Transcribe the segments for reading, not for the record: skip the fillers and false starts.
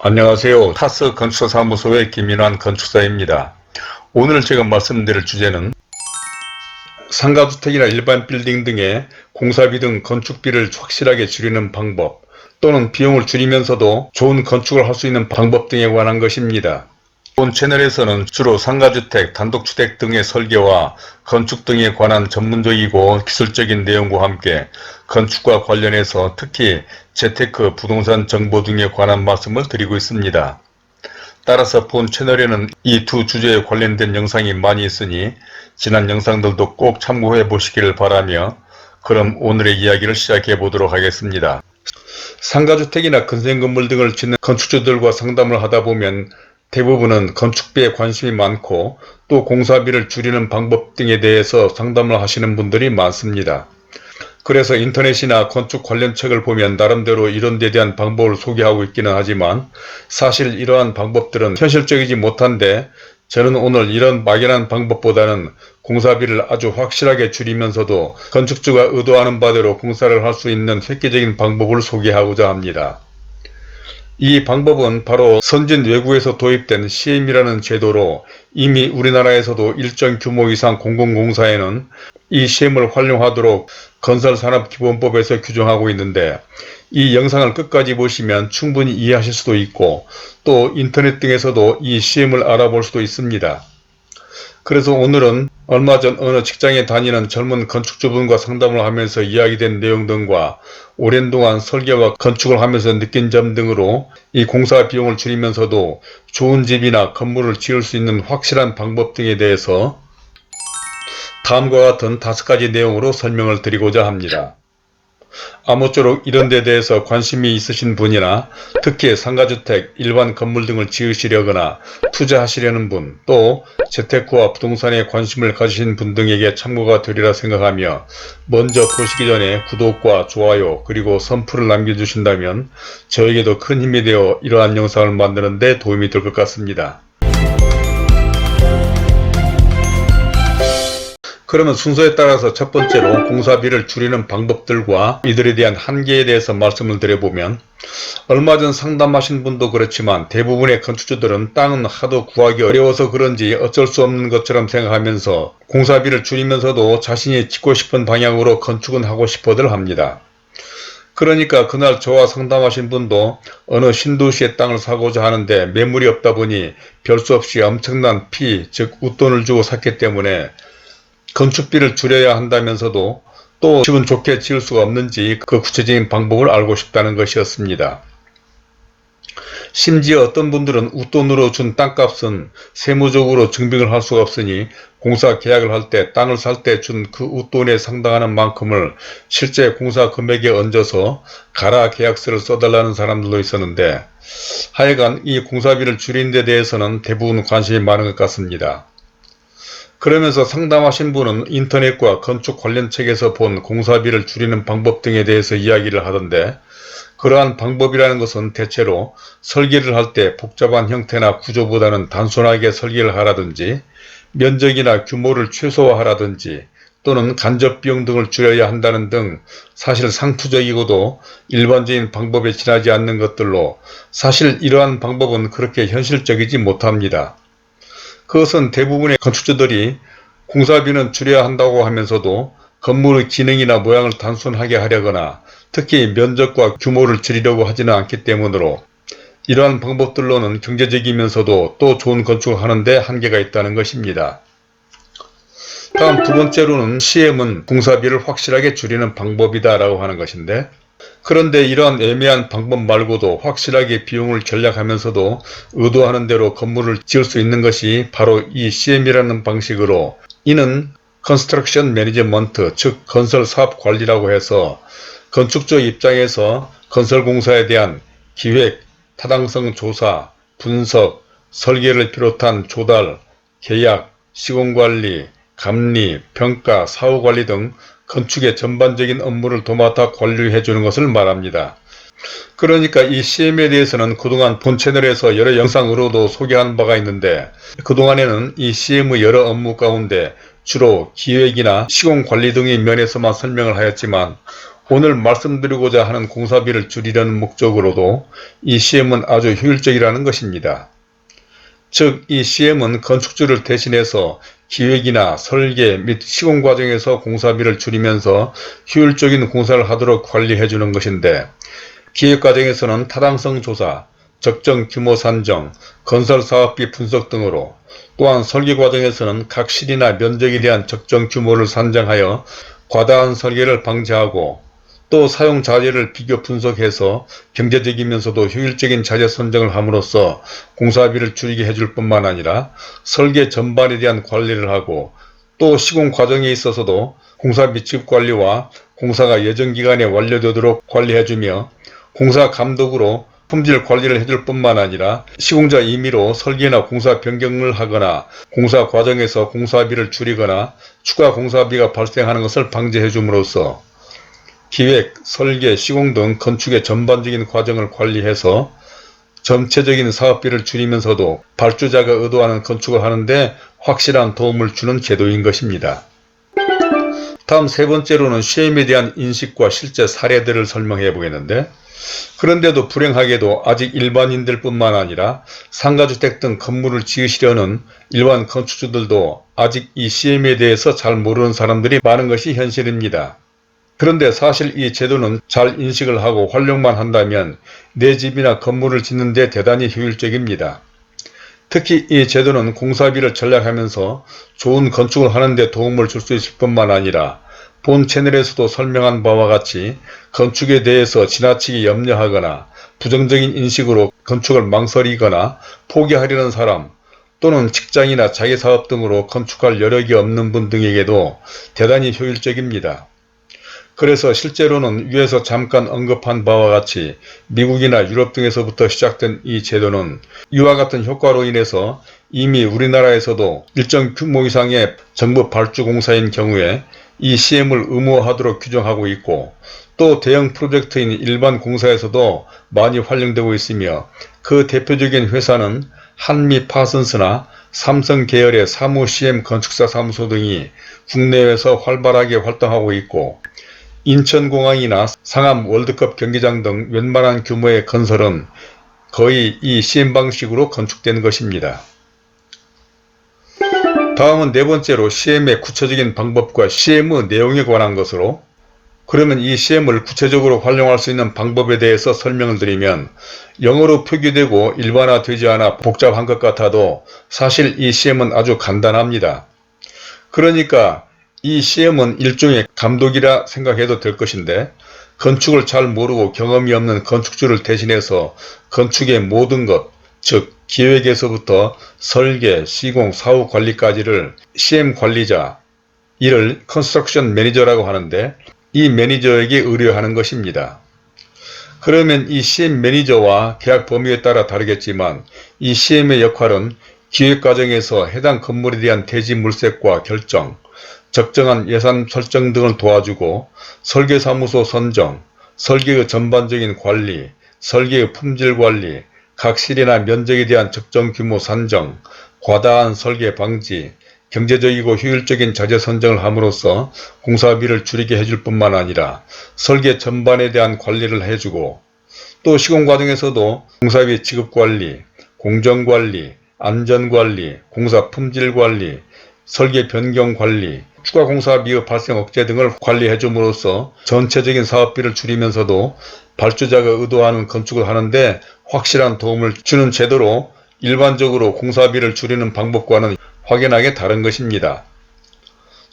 안녕하세요. 타스 건축사무소의 김인환 건축사입니다. 오늘 제가 말씀드릴 주제는 상가주택이나 일반 빌딩 등의 공사비 등 건축비를 확실하게 줄이는 방법, 또는 비용을 줄이면서도 좋은 건축을 할 수 있는 방법 등에 관한 것입니다. 본 채널에서는 주로 상가주택, 단독주택 등의 설계와 건축 등에 관한 전문적이고 기술적인 내용과 함께 건축과 관련해서 특히 재테크, 부동산 정보 등에 관한 말씀을 드리고 있습니다. 따라서 본 채널에는 이 두 주제에 관련된 영상이 많이 있으니 지난 영상들도 꼭 참고해 보시기를 바라며, 그럼 오늘의 이야기를 시작해 보도록 하겠습니다. 상가주택이나 근생건물 등을 짓는 건축주들과 상담을 하다 보면 대부분은 건축비에 관심이 많고 또 공사비를 줄이는 방법 등에 대해서 상담을 하시는 분들이 많습니다. 그래서 인터넷이나 건축 관련 책을 보면 나름대로 이런 데 대한 방법을 소개하고 있기는 하지만 사실 이러한 방법들은 현실적이지 못한데, 저는 오늘 이런 막연한 방법보다는 공사비를 아주 확실하게 줄이면서도 건축주가 의도하는 바대로 공사를 할 수 있는 획기적인 방법을 소개하고자 합니다. 이 방법은 바로 선진 외국에서 도입된 CM이라는 제도로, 이미 우리나라에서도 일정 규모 이상 공공공사에는 이 CM을 활용하도록 건설산업기본법에서 규정하고 있는데, 이 영상을 끝까지 보시면 충분히 이해하실 수도 있고 또 인터넷 등에서도 이 CM을 알아볼 수도 있습니다. 그래서 오늘은 얼마 전 어느 직장에 다니는 젊은 건축주분과 상담을 하면서 이야기된 내용 등과 오랜 동안 설계와 건축을 하면서 느낀 점 등으로 이 공사 비용을 줄이면서도 좋은 집이나 건물을 지을 수 있는 확실한 방법 등에 대해서 다음과 같은 5가지 내용으로 설명을 드리고자 합니다. 아무쪼록 이런 데 대해서 관심이 있으신 분이나 특히 상가주택, 일반 건물 등을 지으시려거나 투자하시려는 분, 또 재테크와 부동산에 관심을 가지신 분 등에게 참고가 되리라 생각하며, 먼저 보시기 전에 구독과 좋아요 그리고 선풀을 남겨주신다면 저에게도 큰 힘이 되어 이러한 영상을 만드는 데 도움이 될 것 같습니다. 그러면 순서에 따라서 첫 번째로 공사비를 줄이는 방법들과 이들에 대한 한계에 대해서 말씀을 드려보면, 얼마 전 상담하신 분도 그렇지만 대부분의 건축주들은 땅은 하도 구하기 어려워서 그런지 어쩔 수 없는 것처럼 생각하면서 공사비를 줄이면서도 자신이 짓고 싶은 방향으로 건축은 하고 싶어들 합니다. 그러니까 그날 저와 상담하신 분도 어느 신도시의 땅을 사고자 하는데 매물이 없다 보니 별 수 없이 엄청난 즉 웃돈을 주고 샀기 때문에 건축비를 줄여야 한다면서도 또 기분 좋게 지을 수가 없는지 그 구체적인 방법을 알고 싶다는 것이었습니다. 심지어 어떤 분들은 웃돈으로 준 땅값은 세무적으로 증빙을 할 수가 없으니 공사 계약을 할 때 땅을 살 때 준 그 웃돈에 상당하는 만큼을 실제 공사 금액에 얹어서 가라 계약서를 써달라는 사람들도 있었는데, 하여간 이 공사비를 줄이는 데 대해서는 대부분 관심이 많은 것 같습니다. 그러면서 상담하신 분은 인터넷과 건축 관련 책에서 본 공사비를 줄이는 방법 등에 대해서 이야기를 하던데, 그러한 방법이라는 것은 대체로 설계를 할 때 복잡한 형태나 구조보다는 단순하게 설계를 하라든지, 면적이나 규모를 최소화하라든지, 또는 간접비용 등을 줄여야 한다는 등 사실 상투적이고도 일반적인 방법에 지나지 않는 것들로, 사실 이러한 방법은 그렇게 현실적이지 못합니다. 그것은 대부분의 건축주들이 공사비는 줄여야 한다고 하면서도 건물의 기능이나 모양을 단순하게 하려거나 특히 면적과 규모를 줄이려고 하지는 않기 때문으로, 이러한 방법들로는 경제적이면서도 또 좋은 건축을 하는데 한계가 있다는 것입니다. 다음 두 번째로는 CM은 공사비를 확실하게 줄이는 방법이다 라고 하는 것인데, 그런데 이러한 애매한 방법 말고도 확실하게 비용을 절약하면서도 의도하는 대로 건물을 지을 수 있는 것이 바로 이 CM이라는 방식으로, 이는 컨스트럭션 매니지먼트, 즉 건설 사업 관리라고 해서 건축주 입장에서 건설공사에 대한 기획, 타당성 조사, 분석, 설계를 비롯한 조달, 계약, 시공관리, 감리, 평가, 사후관리 등 건축의 전반적인 업무를 도맡아 관리해 주는 것을 말합니다. 그러니까 이 CM에 대해서는 그동안 본 채널에서 여러 영상으로도 소개한 바가 있는데, 그동안에는 이 CM의 여러 업무 가운데 주로 기획이나 시공관리 등의 면에서만 설명을 하였지만, 오늘 말씀드리고자 하는 공사비를 줄이려는 목적으로도 이 CM은 아주 효율적이라는 것입니다. 즉, 이 CM은 건축주를 대신해서 기획이나 설계 및 시공 과정에서 공사비를 줄이면서 효율적인 공사를 하도록 관리해 주는 것인데, 기획 과정에서는 타당성 조사, 적정 규모 산정, 건설 사업비 분석 등으로, 또한 설계 과정에서는 각 실이나 면적에 대한 적정 규모를 산정하여 과다한 설계를 방지하고, 또 사용 자재를 비교 분석해서 경제적이면서도 효율적인 자재 선정을 함으로써 공사비를 줄이게 해줄 뿐만 아니라 설계 전반에 대한 관리를 하고, 또 시공 과정에 있어서도 공사비 지급 관리와 공사가 예정기간에 완료되도록 관리해주며, 공사 감독으로 품질 관리를 해줄 뿐만 아니라 시공자 임의로 설계나 공사 변경을 하거나 공사 과정에서 공사비를 줄이거나 추가 공사비가 발생하는 것을 방지해 줌으로써 기획, 설계, 시공 등 건축의 전반적인 과정을 관리해서 전체적인 사업비를 줄이면서도 발주자가 의도하는 건축을 하는데 확실한 도움을 주는 제도인 것입니다. 다음 세 번째로는 CM에 대한 인식과 실제 사례들을 설명해 보겠는데, 그런데도 불행하게도 아직 일반인들 뿐만 아니라 상가주택 등 건물을 지으시려는 일반 건축주들도 아직 이 CM에 대해서 잘 모르는 사람들이 많은 것이 현실입니다. 그런데 사실 이 제도는 잘 인식을 하고 활용만 한다면 내 집이나 건물을 짓는 데 대단히 효율적입니다. 특히 이 제도는 공사비를 절약하면서 좋은 건축을 하는 데 도움을 줄 수 있을 뿐만 아니라 본 채널에서도 설명한 바와 같이 건축에 대해서 지나치게 염려하거나 부정적인 인식으로 건축을 망설이거나 포기하려는 사람, 또는 직장이나 자기사업 등으로 건축할 여력이 없는 분 등에게도 대단히 효율적입니다. 그래서 실제로는 위에서 잠깐 언급한 바와 같이 미국이나 유럽 등에서부터 시작된 이 제도는 이와 같은 효과로 인해서 이미 우리나라에서도 일정 규모 이상의 정부 발주 공사인 경우에 이 CM을 의무화하도록 규정하고 있고, 또 대형 프로젝트인 일반 공사에서도 많이 활용되고 있으며, 그 대표적인 회사는 한미 파슨스나 삼성 계열의 사무 CM 건축사 사무소 등이 국내에서 활발하게 활동하고 있고, 인천공항이나 상암 월드컵 경기장 등 웬만한 규모의 건설은 거의 이 CM 방식으로 건축되는 것입니다. 다음은 네 번째로 CM의 구체적인 방법과 CM의 내용에 관한 것으로, 그러면 이 CM을 구체적으로 활용할 수 있는 방법에 대해서 설명을 드리면, 영어로 표기되고 일반화되지 않아 복잡한 것 같아도 사실 이 CM은 아주 간단합니다. 그러니까 이 CM은 일종의 감독이라 생각해도 될 것인데, 건축을 잘 모르고 경험이 없는 건축주를 대신해서 건축의 모든 것, 즉 기획에서부터 설계, 시공, 사후 관리까지를 CM 관리자, 이를 컨스트럭션 매니저라고 하는데, 이 매니저에게 의뢰하는 것입니다. 그러면 이 CM 매니저와 계약 범위에 따라 다르겠지만, 이 CM의 역할은 기획 과정에서 해당 건물에 대한 대지 물색과 결정, 적정한 예산 설정 등을 도와주고, 설계사무소 선정, 설계의 전반적인 관리, 설계의 품질 관리, 각 실이나 면적에 대한 적정 규모 산정, 과다한 설계 방지, 경제적이고 효율적인 자재 선정을 함으로써 공사비를 줄이게 해줄 뿐만 아니라 설계 전반에 대한 관리를 해주고, 또 시공 과정에서도 공사비 지급 관리, 공정 관리, 안전 관리, 공사 품질 관리, 설계 변경 관리, 추가 공사비의 발생 억제 등을 관리해 줌으로써 전체적인 사업비를 줄이면서도 발주자가 의도하는 건축을 하는데 확실한 도움을 주는 제도로, 일반적으로 공사비를 줄이는 방법과는 확연하게 다른 것입니다.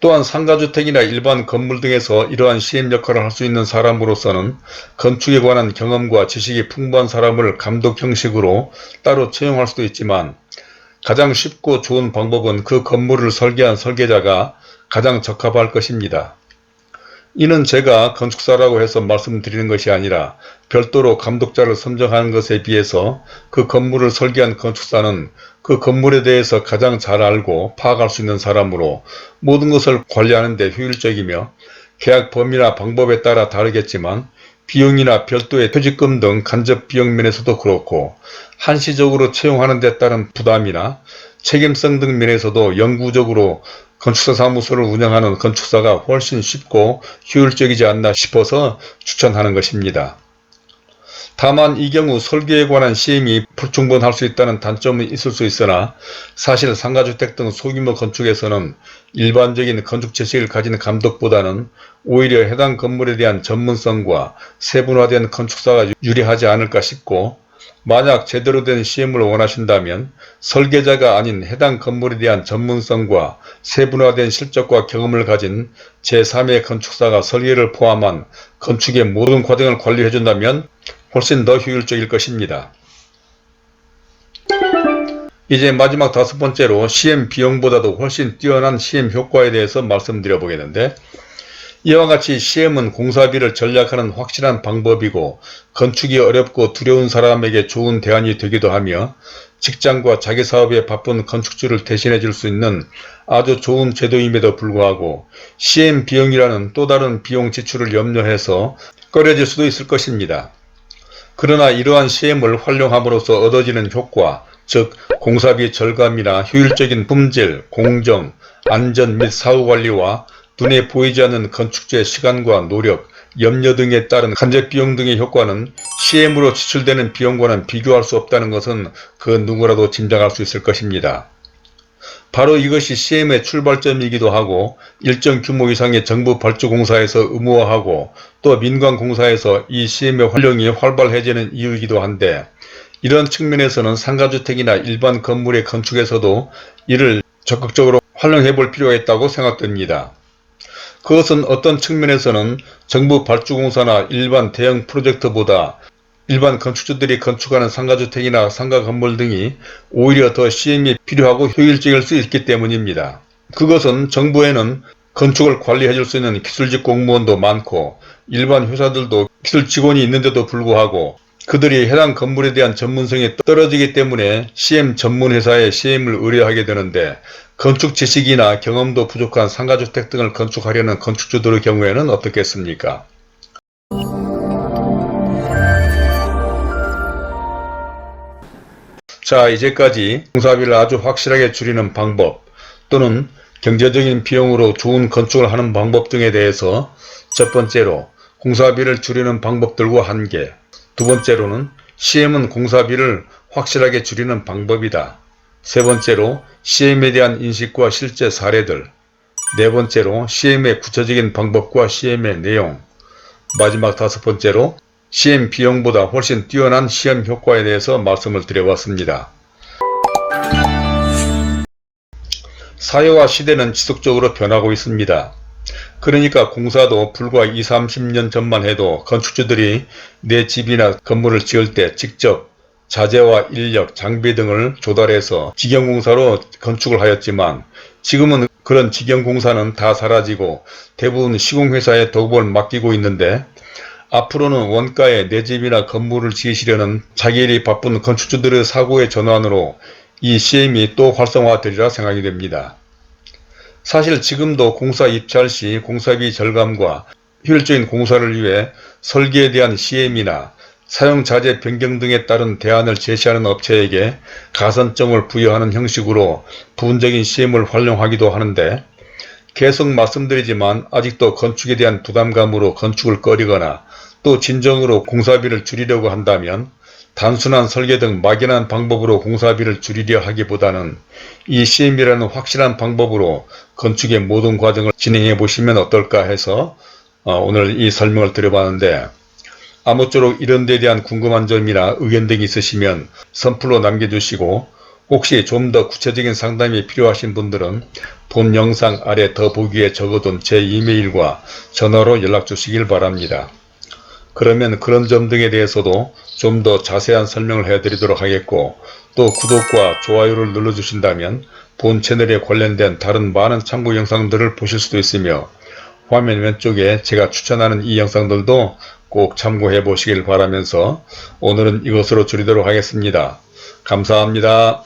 또한 상가주택이나 일반 건물 등에서 이러한 CM 역할을 할 수 있는 사람으로서는 건축에 관한 경험과 지식이 풍부한 사람을 감독 형식으로 따로 채용할 수도 있지만, 가장 쉽고 좋은 방법은 그 건물을 설계한 설계자가 가장 적합할 것입니다. 이는 제가 건축사라고 해서 말씀드리는 것이 아니라 별도로 감독자를 선정하는 것에 비해서 그 건물을 설계한 건축사는 그 건물에 대해서 가장 잘 알고 파악할 수 있는 사람으로 모든 것을 관리하는 데 효율적이며, 계약 범위나 방법에 따라 다르겠지만 비용이나 별도의 퇴직금 등 간접 비용 면에서도 그렇고 한시적으로 채용하는 데 따른 부담이나 책임성 등 면에서도 영구적으로 건축사 사무소를 운영하는 건축사가 훨씬 쉽고 효율적이지 않나 싶어서 추천하는 것입니다. 다만 이 경우 설계에 관한 시험이 불충분할 수 있다는 단점은 있을 수 있으나 사실 상가주택 등 소규모 건축에서는 일반적인 건축 지식을 가진 감독보다는 오히려 해당 건물에 대한 전문성과 세분화된 건축사가 유리하지 않을까 싶고, 만약 제대로 된 시험을 원하신다면 설계자가 아닌 해당 건물에 대한 전문성과 세분화된 실적과 경험을 가진 제3의 건축사가 설계를 포함한 건축의 모든 과정을 관리해준다면 훨씬 더 효율적일 것입니다. 이제 마지막 5번째로 시험 비용보다도 훨씬 뛰어난 시험 효과에 대해서 말씀드려 보겠는데, 이와 같이 시험은 공사비를 절약하는 확실한 방법이고 건축이 어렵고 두려운 사람에게 좋은 대안이 되기도 하며 직장과 자기 사업에 바쁜 건축주를 대신해 줄 수 있는 아주 좋은 제도임에도 불구하고 시험 비용이라는 또 다른 비용 지출을 염려해서 꺼려질 수도 있을 것입니다. 그러나 이러한 시험을 활용함으로써 얻어지는 효과, 즉 공사비 절감이나 효율적인 품질, 공정, 안전 및 사후관리와 눈에 보이지 않는 건축주의 시간과 노력, 염려 등에 따른 간접비용 등의 효과는 시험으로 지출되는 비용과는 비교할 수 없다는 것은 그 누구라도 짐작할 수 있을 것입니다. 바로 이것이 시험의 출발점이기도 하고 일정 규모 이상의 정부 발주공사에서 의무화하고 또 민간공사에서 이 시험의 활용이 활발해지는 이유이기도 한데, 이런 측면에서는 상가주택이나 일반 건물의 건축에서도 이를 적극적으로 활용해 볼 필요가 있다고 생각됩니다. 그것은 어떤 측면에서는 정부 발주공사나 일반 대형 프로젝트보다 일반 건축주들이 건축하는 상가주택이나 상가건물 등이 오히려 더 시험이 필요하고 효율적일 수 있기 때문입니다. 그것은 정부에는 건축을 관리해 줄 수 있는 기술직 공무원도 많고 일반 회사들도 기술 직원이 있는데도 불구하고 그들이 해당 건물에 대한 전문성이 떨어지기 때문에 시험 전문 회사에 시험을 의뢰하게 되는데, 건축 지식이나 경험도 부족한 상가주택 등을 건축하려는 건축주들의 경우에는 어떻겠습니까? 자, 이제까지 공사비를 아주 확실하게 줄이는 방법 또는 경제적인 비용으로 좋은 건축을 하는 방법 등에 대해서 첫 번째로 공사비를 줄이는 방법들과 한계, 두 번째로는 시험은 공사비를 확실하게 줄이는 방법이다, 세 번째로 시험에 대한 인식과 실제 사례들, 네 번째로 시험의 구체적인 방법과 시험의 내용, 마지막 다섯 번째로 시험 비용보다 훨씬 뛰어난 시험 효과에 대해서 말씀을 드려봤습니다. 사회와 시대는 지속적으로 변하고 있습니다. 그러니까 공사도 불과 20, 30년 전만 해도 건축주들이 내 집이나 건물을 지을 때 직접 자재와 인력, 장비 등을 조달해서 직영공사로 건축을 하였지만 지금은 그런 직영공사는 다 사라지고 대부분 시공회사에 도급을 맡기고 있는데, 앞으로는 원가에 내 집이나 건물을 지으시려는 자기 일이 바쁜 건축주들의 사고의 전환으로 이 시험이 또 활성화되리라 생각이 됩니다. 사실 지금도 공사 입찰 시 공사비 절감과 효율적인 공사를 위해 설계에 대한 시험이나 사용자재 변경 등에 따른 대안을 제시하는 업체에게 가산점을 부여하는 형식으로 부분적인 시험을 활용하기도 하는데, 계속 말씀드리지만 아직도 건축에 대한 부담감으로 건축을 꺼리거나 또 진정으로 공사비를 줄이려고 한다면 단순한 설계 등 막연한 방법으로 공사비를 줄이려 하기보다는 이 시험이라는 확실한 방법으로 건축의 모든 과정을 진행해 보시면 어떨까 해서 오늘 이 설명을 드려봤는데, 아무쪼록 이런 데에 대한 궁금한 점이나 의견 등이 있으시면 선플로 남겨주시고, 혹시 좀 더 구체적인 상담이 필요하신 분들은 본 영상 아래 더보기에 적어둔 제 이메일과 전화로 연락 주시길 바랍니다. 그러면 그런 점 등에 대해서도 좀 더 자세한 설명을 해드리도록 하겠고, 또 구독과 좋아요를 눌러주신다면 본 채널에 관련된 다른 많은 참고 영상들을 보실 수도 있으며, 화면 왼쪽에 제가 추천하는 이 영상들도 꼭 참고해 보시길 바라면서 오늘은 이것으로 줄이도록 하겠습니다. 감사합니다.